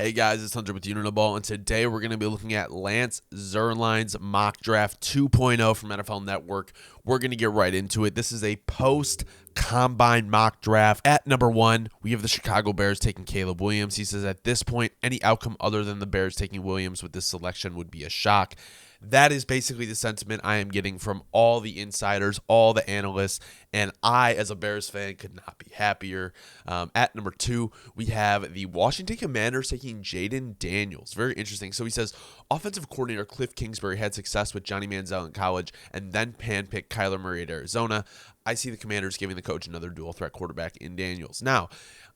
Hey guys, it's Hunter with Unitable, and today we're going to be looking at Lance Zierlein's mock draft 2.0 from NFL Network. We're going to get right into it. This is a post-combine mock draft. At number 1, we have the Chicago Bears taking Caleb Williams. He says at this point, any outcome other than the Bears taking Williams with this selection would be a shock. That is basically the sentiment I am getting from all the insiders, all the analysts, and I, as a Bears fan, could not be happier. At number 2, we have the Washington Commanders taking Jaden Daniels. Very interesting. So he says, offensive coordinator Cliff Kingsbury had success with Johnny Manziel in college and then handpicked Kyler Murray at Arizona. I see the Commanders giving the coach another dual-threat quarterback in Daniels. Now,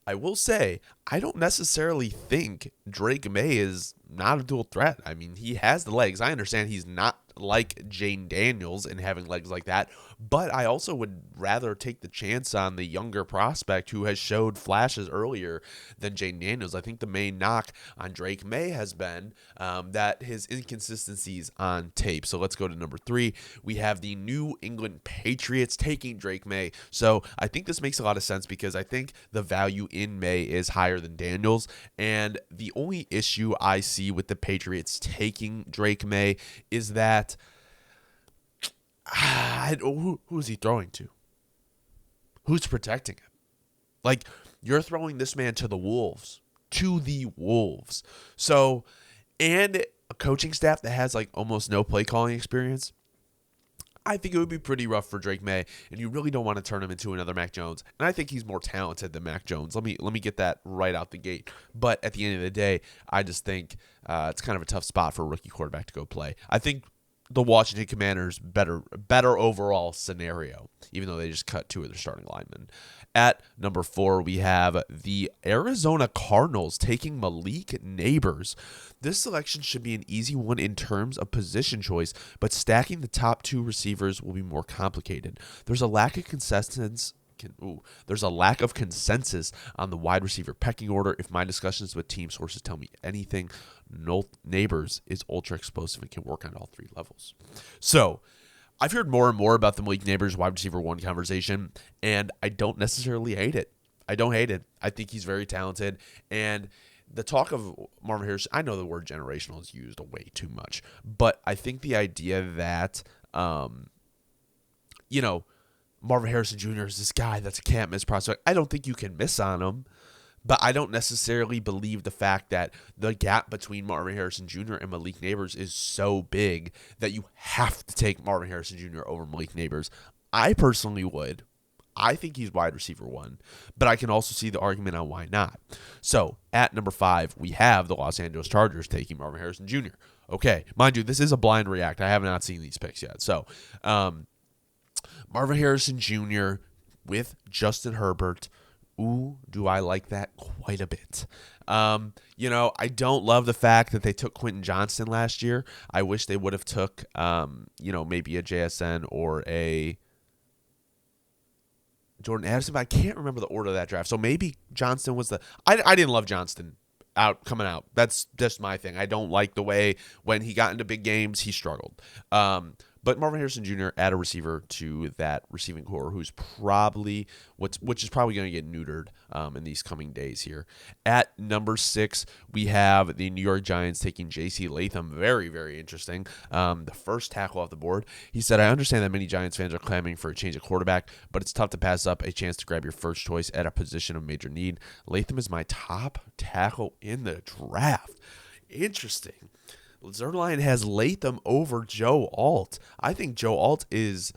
I will say, I don't necessarily think Drake May is not a dual threat. I mean, he has the legs. I understand he's not like Jane Daniels and having legs like that, but I also would rather take the chance on the younger prospect who has showed flashes earlier than Jane Daniels. I think the main knock on Drake May has been that his inconsistencies on tape. So let's go to number 3. We have the New England Patriots taking Drake May. So I think this makes a lot of sense because I think the value in May is higher than Daniels, and the only issue I see with the Patriots taking Drake May is that who is he throwing to? Who's protecting him? Like, you're throwing this man to the Wolves. To the Wolves. So, and a coaching staff that has like almost no play calling experience. I think it would be pretty rough for Drake May, and you really don't want to turn him into another Mac Jones. And I think he's more talented than Mac Jones. Let me get that right out the gate. But at the end of the day, I just think it's kind of a tough spot for a rookie quarterback to go play. I think the Washington Commanders better overall scenario, even though they just cut 2 of their starting linemen. At number 4, we have the Arizona Cardinals taking Malik Neighbors. This selection should be an easy one in terms of position choice, but stacking the top 2 receivers will be more complicated. There's a lack of consensus on the wide receiver pecking order. If my discussions with team sources tell me anything, Neighbors is ultra explosive and can work on all 3 levels. So I've heard more and more about the Malik Neighbors wide receiver 1 conversation, and I don't necessarily hate it. I don't hate it. I think he's very talented. And the talk of Marvin Harrison, I know the word generational is used way too much, but I think the idea that, Marvin Harrison Jr. is this guy that's a can't miss prospect. I don't think you can miss on him, but I don't necessarily believe the fact that the gap between Marvin Harrison Jr. and Malik Neighbors is so big that you have to take Marvin Harrison Jr. over Malik Neighbors. I personally would. I think he's wide receiver 1, but I can also see the argument on why not. So at number 5, we have the Los Angeles Chargers taking Marvin Harrison Jr. Okay, mind you, this is a blind react. I have not seen these picks yet. So Marvin Harrison Jr. with Justin Herbert. Ooh, do I like that quite a bit. I don't love the fact that they took Quentin Johnston last year. I wish they would have took, maybe a JSN or a Jordan Addison, but I can't remember the order of that draft. So maybe Johnston was I didn't love Johnston coming out. That's just my thing. I don't like the way when he got into big games, he struggled. But Marvin Harrison Jr. add a receiver to that receiving core which is probably going to get neutered in these coming days here. At number 6, we have the New York Giants taking J.C. Latham. Very, very interesting. The first tackle off the board. He said, I understand that many Giants fans are clamoring for a change of quarterback, but it's tough to pass up a chance to grab your first choice at a position of major need. Latham is my top tackle in the draft. Interesting. Zierlein has Latham over Joe Alt. I think Joe Alt is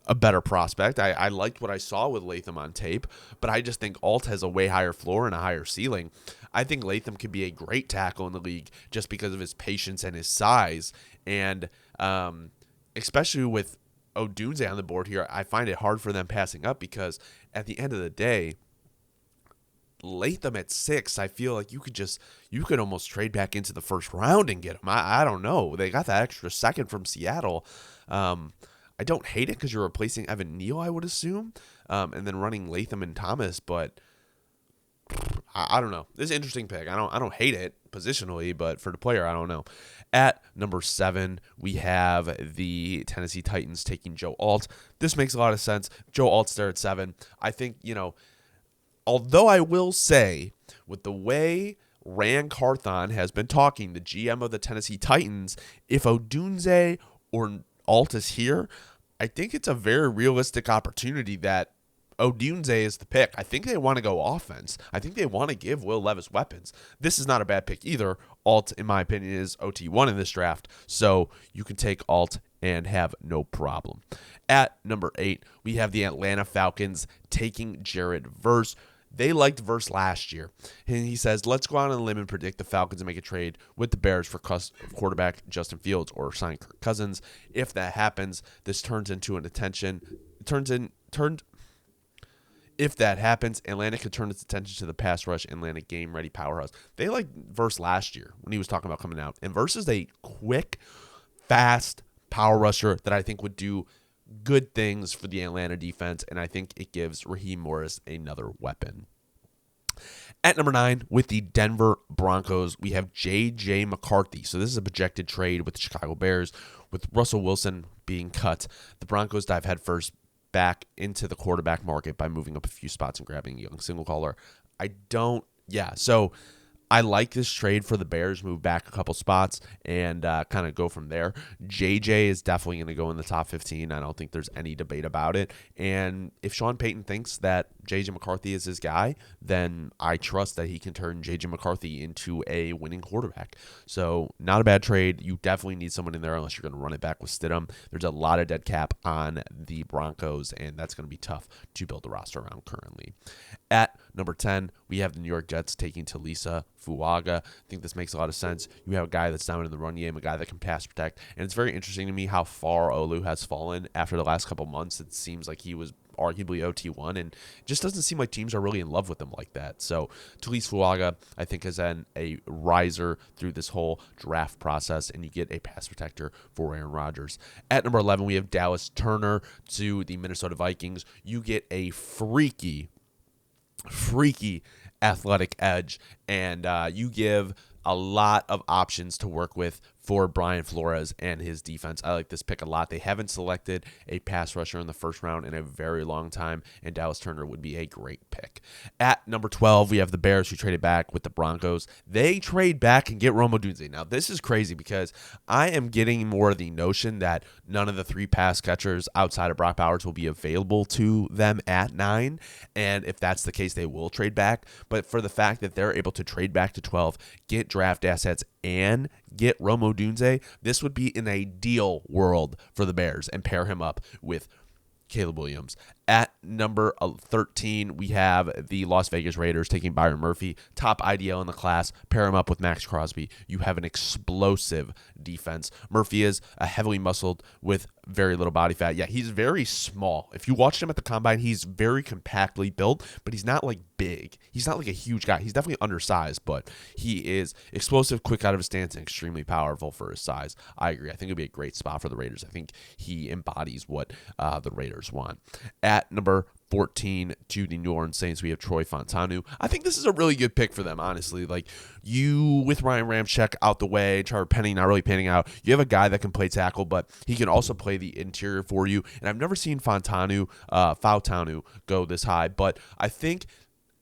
a better prospect. I liked what I saw with Latham on tape, but I just think Alt has a way higher floor and a higher ceiling. I think Latham could be a great tackle in the league just because of his patience and his size. And especially with Odunze on the board here, I find it hard for them passing up because at the end of the day, Latham at 6, I feel like you could almost trade back into the first round and get him. I don't know. They got that extra second from Seattle. I don't hate it because you're replacing Evan Neal, I would assume, and then running Latham and Thomas. But I don't know. This is an interesting pick. I don't hate it positionally, but for the player, I don't know. At number 7, we have the Tennessee Titans taking Joe Alt. This makes a lot of sense. Joe Alt's there at 7. I think, although I will say with the way Ran Carthon has been talking, the GM of the Tennessee Titans. If Odunze or Alt is here, I think it's a very realistic opportunity that Odunze is the pick. I think they want to go offense. I think they want to give Will Levis weapons. This is not a bad pick either. Alt, in my opinion, is OT1 in this draft, so you can take Alt and have no problem. At number 8, we have the Atlanta Falcons taking Jared Verse. They liked Verse last year. And he says, let's go out on a limb and predict the Falcons and make a trade with the Bears for quarterback Justin Fields or sign Kirk Cousins. If that happens, this turns into an attention. If that happens, Atlanta could turn its attention to the pass rush Atlanta game-ready powerhouse. They liked Verse last year when he was talking about coming out. And Verse is a quick, fast power rusher that I think would do good things for the Atlanta defense, and I think it gives Raheem Morris another weapon. At number 9, with the Denver Broncos, we have J.J. McCarthy. So this is a projected trade with the Chicago Bears. With Russell Wilson being cut, the Broncos dive headfirst back into the quarterback market by moving up a few spots and grabbing a young single caller. So I like this trade for the Bears, move back a couple spots and kind of go from there. JJ is definitely going to go in the top 15. I don't think there's any debate about it. And if Sean Payton thinks that JJ McCarthy is his guy, then I trust that he can turn JJ McCarthy into a winning quarterback. So not a bad trade. You definitely need someone in there unless you're going to run it back with Stidham. There's a lot of dead cap on the Broncos, and that's going to be tough to build a roster around currently. At number 10, we have the New York Jets taking Talisa Fuaga. I think this makes a lot of sense. You have a guy that's down in the run game, a guy that can pass protect, and it's very interesting to me how far Olu has fallen after the last couple months. It seems like he was arguably OT1, and it just doesn't seem like teams are really in love with him like that. So Talisa Fuaga, I think, is a riser through this whole draft process, and you get a pass protector for Aaron Rodgers. At number 11, we have Dallas Turner to the Minnesota Vikings. You get a freaky athletic edge, and you give a lot of options to work with for Brian Flores and his defense. I like this pick a lot. They haven't selected a pass rusher in the first round in a very long time, and Dallas Turner would be a great pick. At number 12, we have the Bears, who traded back with the Broncos. They trade back and get Rome Odunze. Now, this is crazy because I am getting more of the notion that none of the 3 pass catchers outside of Brock Bowers will be available to them at 9, and if that's the case, they will trade back. But for the fact that they're able to trade back to 12, get draft assets, and get Rome Odunze, this would be an ideal world for the Bears, and pair him up with Caleb Williams. At number 13, we have the Las Vegas Raiders taking Byron Murphy, top IDL in the class. Pair him up with Max Crosby. You have an explosive defense. Murphy is a heavily muscled with very little body fat. Yeah, he's very small. If you watched him at the combine, he's very compactly built, but he's not like big. He's not like a huge guy. He's definitely undersized, but he is explosive, quick out of his stance, and extremely powerful for his size. I agree. I think it'd be a great spot for the Raiders. I think he embodies what the Raiders want. At number 14 to the New Orleans Saints, we have Troy Fontanu. I think this is a really good pick for them, honestly. Like, you, with Ryan Ramczyk out the way, Trevor Penny not really panning out, you have a guy that can play tackle, but he can also play the interior for you. And I've never seen Fautanu go this high, but I think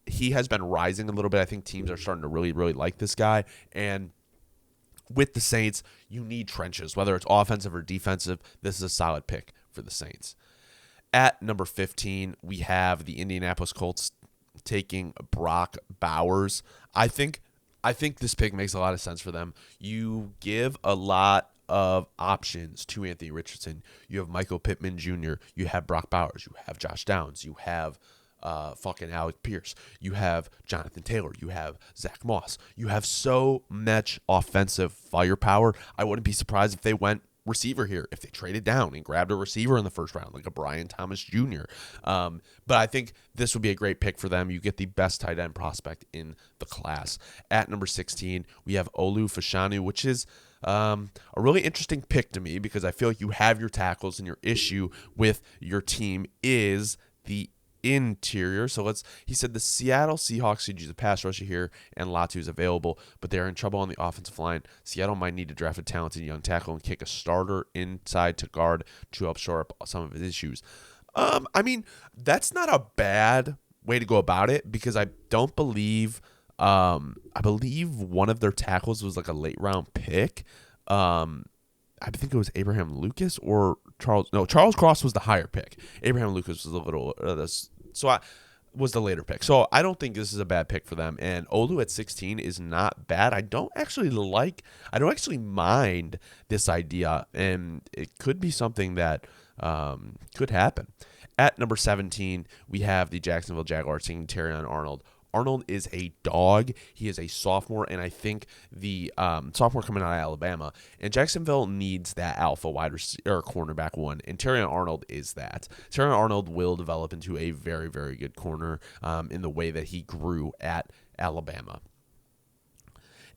he has been rising a little bit. I think teams are starting to really, really like this guy. And with the Saints, you need trenches, whether it's offensive or defensive. This is a solid pick for the Saints. At number 15, we have the Indianapolis Colts taking Brock Bowers. I think this pick makes a lot of sense for them. You give a lot of options to Anthony Richardson. You have Michael Pittman Jr., you have Brock Bowers, you have Josh Downs, you have fucking Alec Pierce, you have Jonathan Taylor, you have Zach Moss. You have so much offensive firepower. I wouldn't be surprised if they went receiver here, if they traded down and grabbed a receiver in the first round, like a Brian Thomas Jr. But I think this would be a great pick for them. You get the best tight end prospect in the class. At number 16, we have Olu Fashanu, which is a really interesting pick to me because I feel like you have your tackles, and your issue with your team is the interior. So he said the Seattle Seahawks could use a pass rusher here, and Latu is available, but they're in trouble on the offensive line. Seattle might need to draft a talented young tackle and kick a starter inside to guard to help shore up some of his issues. I mean, that's not a bad way to go about it because I don't believe I believe one of their tackles was like a late round pick. I think it was Abraham Lucas or Charles. No, Charles Cross was the higher pick. Abraham Lucas was a little was the later pick. So I don't think this is a bad pick for them. And Olu at 16 is not bad. I don't actually mind this idea, and it could be something that could happen. At number 17, we have the Jacksonville Jaguars taking Terrion Arnold. Arnold is a dog. He is a sophomore, and I think the sophomore coming out of Alabama. And Jacksonville needs that alpha wide receiver or cornerback one, and Terrion Arnold is that. Terrion Arnold will develop into a very, very good corner in the way that he grew at Alabama.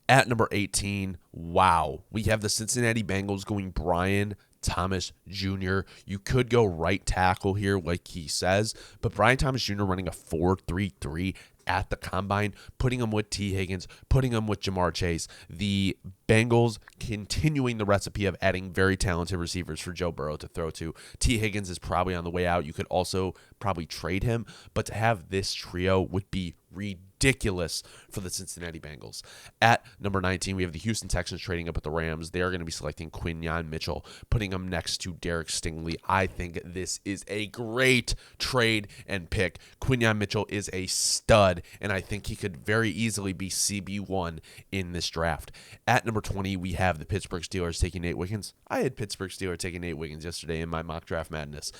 At number 18, wow, we have the Cincinnati Bengals going Brian Thomas Jr. You could go right tackle here, like he says, but Brian Thomas Jr. running a 4.33 at the combine, putting him with T. Higgins, putting him with Jamar Chase. The Bengals continuing the recipe of adding very talented receivers for Joe Burrow to throw to. T. Higgins is probably on the way out. You could also probably trade him, but to have this trio would be ridiculous for the Cincinnati Bengals. At number 19, we have the Houston Texans trading up with the Rams. They are going to be selecting Quinyon Mitchell, putting him next to Derek Stingley. I think this is a great trade and pick. Quinyon Mitchell is a stud, and I think he could very easily be CB1 in this draft. At number 20, we have the Pittsburgh Steelers taking Nate Wiggins. I had Pittsburgh Steelers taking Nate Wiggins yesterday in my mock draft madness.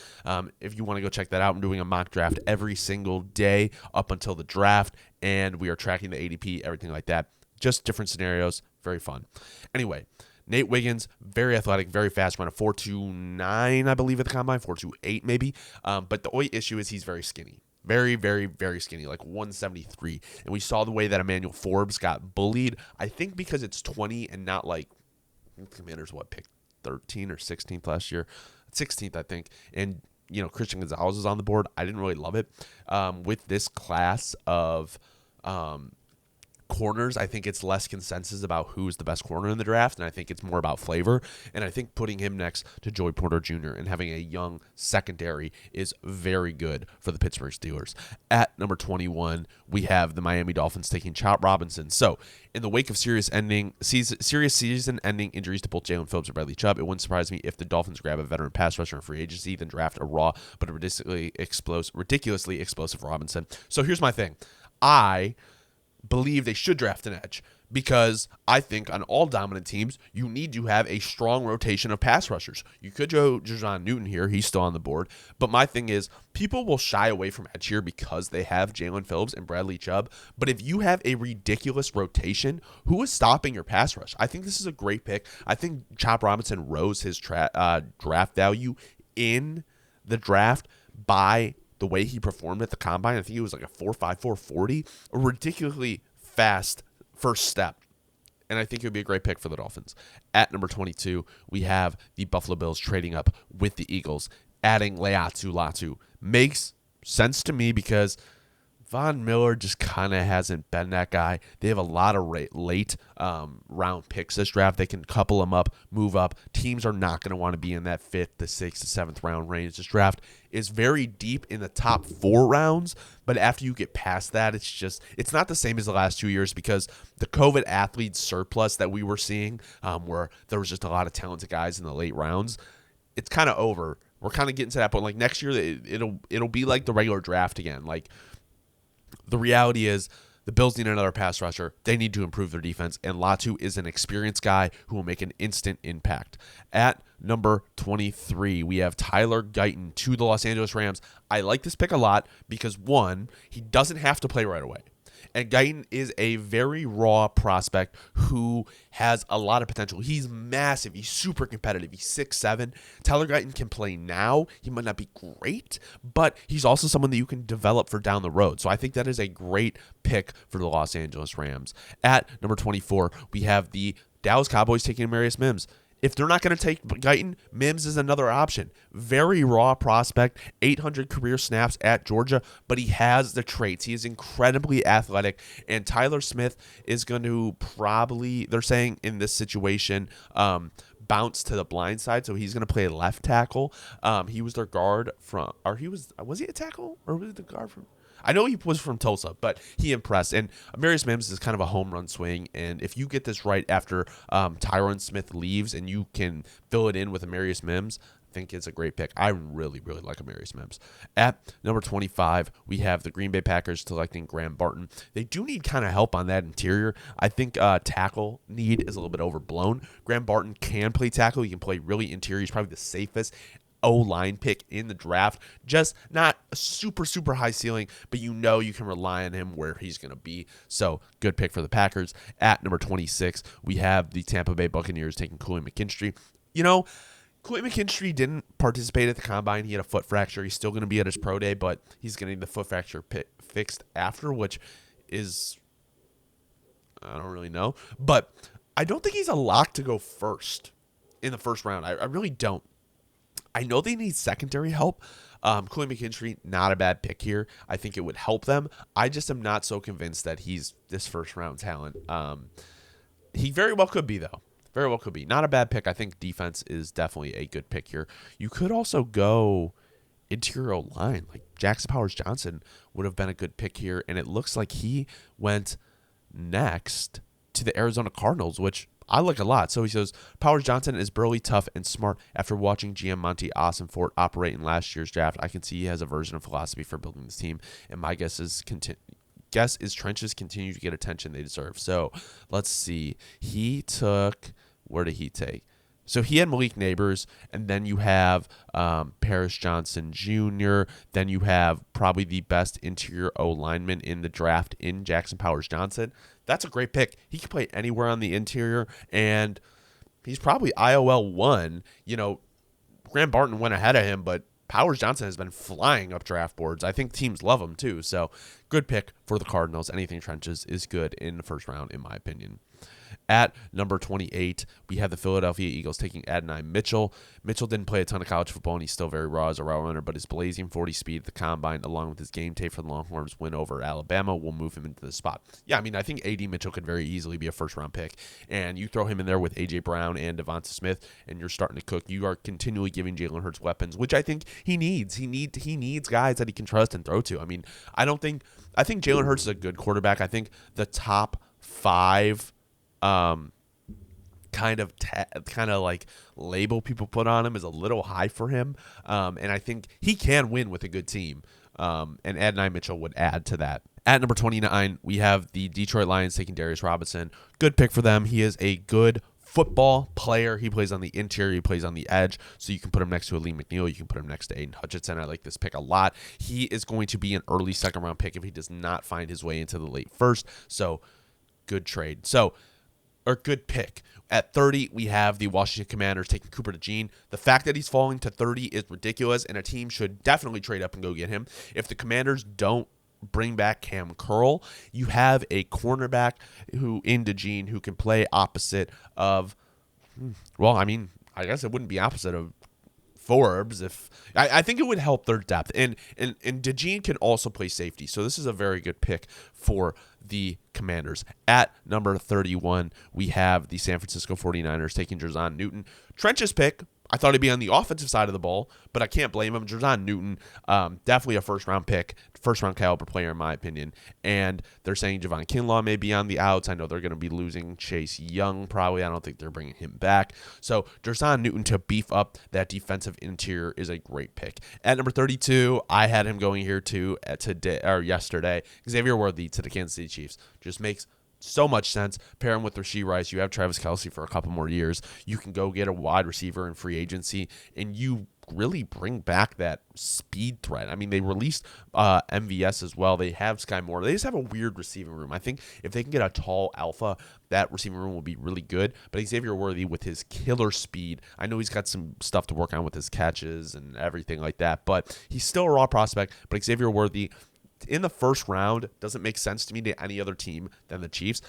If you want to go check that out, I'm doing a mock draft every single day up until the draft, and we are tracking the ADP, everything like that. Just different scenarios. Very fun. Anyway, Nate Wiggins, very athletic, very fast, run a 4.29, I believe, at the combine, 4.28 maybe. But the only issue is he's very skinny. Very, very, very skinny, like 173. And we saw the way that Emmanuel Forbes got bullied. I think because it's 20 and not like, Commanders, picked 13 or 16th last year? 16th, I think. And, Christian Gonzalez is on the board. I didn't really love it. With this class of corners, I think it's less consensus about who's the best corner in the draft, and I think it's more about flavor. And I think putting him next to Joey Porter Jr. and having a young secondary is very good for the Pittsburgh Steelers. At number 21, we have the Miami Dolphins taking Chop Robinson. So, in the wake of serious season-ending injuries to both Jalen Phillips and Bradley Chubb, it wouldn't surprise me if the Dolphins grab a veteran pass rusher in free agency, then draft a raw but ridiculously explosive Robinson. So here's my thing. I believe they should draft an edge because I think on all dominant teams, you need to have a strong rotation of pass rushers. You could go Jajon Newton here. He's still on the board. But my thing is, people will shy away from edge here because they have Jalen Phillips and Bradley Chubb. But if you have a ridiculous rotation, who is stopping your pass rush? I think this is a great pick. I think Chop Robinson rose his draft value in the draft by the way he performed at the combine. I think he was like a 4.5, 4.40, a ridiculously fast first step. And I think it would be a great pick for the Dolphins. At number 22, we have the Buffalo Bills trading up with the Eagles, adding Leatu Latu. Makes sense to me because Von Miller just kind of hasn't been that guy. They have a lot of late round picks this draft. They can couple them up, move up. Teams are not going to want to be in that 5th, the 6th, the 7th round range. This draft is very deep in the top 4 rounds, but after you get past that, it's not the same as the last 2 years because the COVID athlete surplus that we were seeing, where there was just a lot of talented guys in the late rounds, it's kind of over. We're kind of getting to that point. Like next year, it'll be like the regular draft again. Like, the reality is the Bills need another pass rusher. They need to improve their defense, and Latu is an experienced guy who will make an instant impact. At number 23, we have Tyler Guyton to the Los Angeles Rams. I like this pick a lot because, one, he doesn't have to play right away. And Guyton is a very raw prospect who has a lot of potential. He's massive. He's super competitive. He's 6'7". Tyler Guyton can play now. He might not be great, but he's also someone that you can develop for down the road. So I think that is a great pick for the Los Angeles Rams. At number 24, we have the Dallas Cowboys taking Amarius Mims. If they're not going to take Guyton, Mims is another option. Very raw prospect, 800 career snaps at Georgia, but he has the traits. He is incredibly athletic, and Tyler Smith is going to probably, they're saying in this situation, bounce to the blind side, so he's going to play left tackle. He was their guard from, or was he a tackle, or was he the guard from? I know he was from Tulsa, but he impressed. And Amarius Mims is kind of a home run swing. And if you get this right after Tyron Smith leaves and you can fill it in with Amarius Mims, I think it's a great pick. I really, really like Amarius Mims. At number 25, we have the Green Bay Packers selecting Graham Barton. They do need kind of help on that interior. I think tackle need is a little bit overblown. Graham Barton can play tackle. He can play really interior. He's probably the safest O-line pick in the draft. Just not a super, super high ceiling, but you know you can rely on him where he's going to be. So good pick for the Packers. At number 26, we have the Tampa Bay Buccaneers taking Kool-Aid McKinstry. You know, Kool-Aid McKinstry didn't participate at the combine. He had a foot fracture. He's still going to be at his pro day, but he's getting the foot fracture fixed after, which is, I don't really know. But I don't think he's a lock to go first in the first round. I really don't. I know they need secondary help. Kool-Aid McKinstry, not a bad pick here. I think it would help them. I just am not so convinced that he's this first-round talent. He very well could be, though. Very well could be. Not a bad pick. I think defense is definitely a good pick here. You could also go interior line. Like Jackson Powers-Johnson would have been a good pick here, and it looks like he went next to the Arizona Cardinals, which I like a lot. So he says, Powers-Johnson is burly, tough, and smart. After watching GM Monty Ossenfort operate in last year's draft, I can see he has a version of philosophy for building this team, and my guess is trenches continue to get attention they deserve. So let's see. He took, where did he take? So he had Malik Neighbors, and then you have Paris Johnson Jr. Then you have probably the best interior O lineman in the draft in Jackson Powers-Johnson. That's a great pick. He can play anywhere on the interior, and he's probably IOL 1. You know, Graham Barton went ahead of him, but Powers-Johnson has been flying up draft boards. I think teams love him too. So good pick for the Cardinals. Anything trenches is good in the first round, in my opinion. At number 28, we have the Philadelphia Eagles taking Adonai Mitchell. Mitchell didn't play a ton of college football, and he's still very raw as a route runner, but his blazing 40 speed at the combine, along with his game tape for the Longhorns win over Alabama, will move him into the spot. Yeah, I mean, I think A.D. Mitchell could very easily be a first-round pick, and you throw him in there with A.J. Brown and Devonta Smith, and you're starting to cook. You are continually giving Jalen Hurts weapons, which I think he needs. He needs guys that he can trust and throw to. I mean, I think Jalen Hurts is a good quarterback. I think the top 5 kind of like label people put on him is a little high for him. And I think he can win with a good team. And Adonai Mitchell would add to that. At number 29, we have the Detroit Lions taking Darius Robinson. Good pick for them. He is a good football player. He plays on the interior. He plays on the edge. So you can put him next to Lee McNeil. You can put him next to Aiden Hutchinson. I like this pick a lot. He is going to be an early second-round pick if he does not find his way into the late first. So good trade. Good pick. At 30, we have the Washington Commanders taking Cooper DeJean. The fact that he's falling to 30 is ridiculous, and a team should definitely trade up and go get him. If the Commanders don't bring back Cam Curl, you have a cornerback in DeJean who can play opposite of, well, I mean, I guess it wouldn't be opposite of Forbes. I think it would help their depth, and DeJean can also play safety, so this is a very good pick for the Commanders. At number 31, we have the San Francisco 49ers taking Jerzon Newton. Trench's pick. I thought he'd be on the offensive side of the ball, but I can't blame him. Jerzon Newton, definitely a first-round pick, first-round caliber player in my opinion. And they're saying Javon Kinlaw may be on the outs. I know they're going to be losing Chase Young probably. I don't think they're bringing him back. So Jerzon Newton to beef up that defensive interior is a great pick. At number 32, I had him going here too yesterday. Xavier Worthy to the Kansas City Chiefs. Just makes so much sense. Pair him with Rashee Rice. You have Travis Kelce for a couple more years. You can go get a wide receiver in free agency, and you really bring back that speed threat. I mean, they released MVS as well. They have Sky Moore. They just have a weird receiving room. I think if they can get a tall alpha, that receiving room will be really good. But Xavier Worthy with his killer speed, I know he's got some stuff to work on with his catches and everything like that, but he's still a raw prospect. But Xavier Worthy in the first round doesn't make sense to me to any other team than the Chiefs.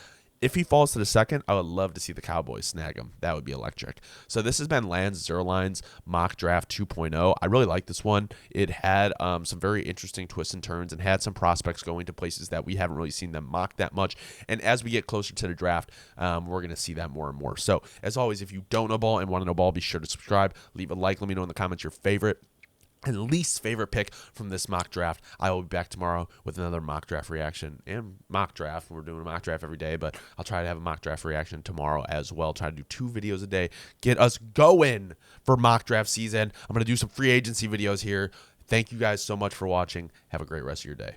If he falls to the second, I would love to see the Cowboys snag him. That would be electric. So this has been Lance Zierlein's Mock Draft 2.0. I really like this one. It had some very interesting twists and turns and had some prospects going to places that we haven't really seen them mock that much. And as we get closer to the draft, we're going to see that more and more. So as always, if you don't know ball and want to know ball, be sure to subscribe. Leave a like. Let me know in the comments your favorite and least favorite pick from this mock draft. I will be back tomorrow with another mock draft reaction and mock draft. We're doing a mock draft every day, but I'll try to have a mock draft reaction tomorrow as well. Try to do 2 videos a day. Get us going for mock draft season. I'm going to do some free agency videos here. Thank you guys so much for watching. Have a great rest of your day.